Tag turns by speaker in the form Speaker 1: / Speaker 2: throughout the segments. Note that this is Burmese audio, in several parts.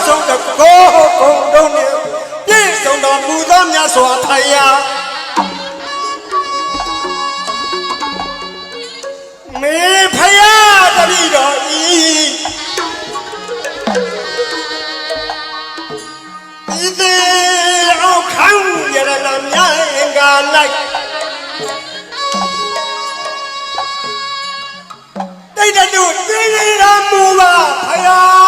Speaker 1: ဆုံးတကောကုံတုံးနဲ့ပြည့်စုံတော်မူသောမြတ်စွာဘုရားမေဖယားတပည့်တော်ဤဤသေးအောင်ခံရရနာမြတ်ကလိုက်တိတ်တူတင်းနေတော်မူပါဖယား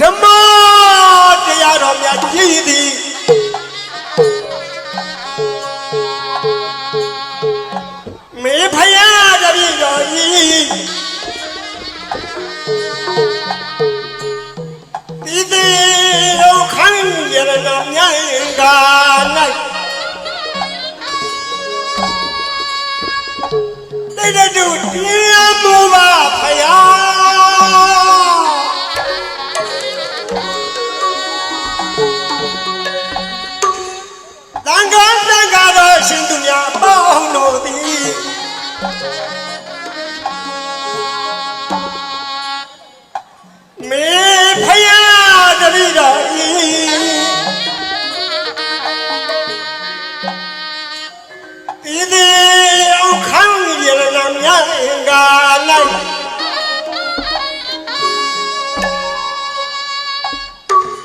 Speaker 1: ဓမ္မတရားတော်များကြည်သည်မေဖယားတပည့်တော်ဤဤသည်အောင်ခံရနာမြတ်က၌တိတ်တူတရားမူပါဖယားသံဃာတော်ရှင်သူများပေါင်းတို့သည်မေဖယားတပည့်တော်ဤဤသည်အောင်ခံရနာမြတ်က၌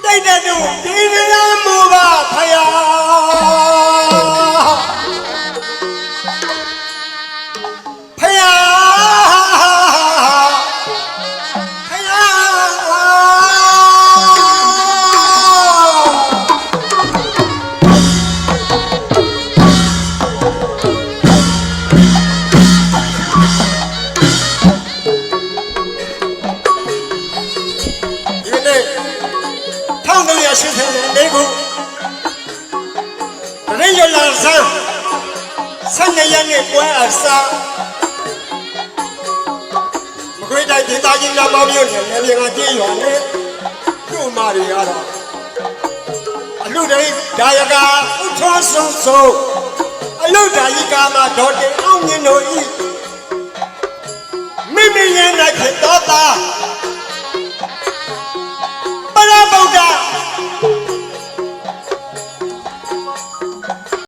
Speaker 1: တိတ်တူတရားမူပါဖယား12 ရက်နေ့ပွဲအစားမကွေးတိုင်းဒေသကြီးများမောင်မြို့နယ်နယ်မြေကကျေးရွာနဲ့တို့မာတွေကတော့အလူတိုင်းဒါယကဥထောဆုံးဆုံးအလူဒါယီကာမဒေါ်တင်အောင်မြင့်တို့ဤမိမိရဲ့၌ဖြစ်သော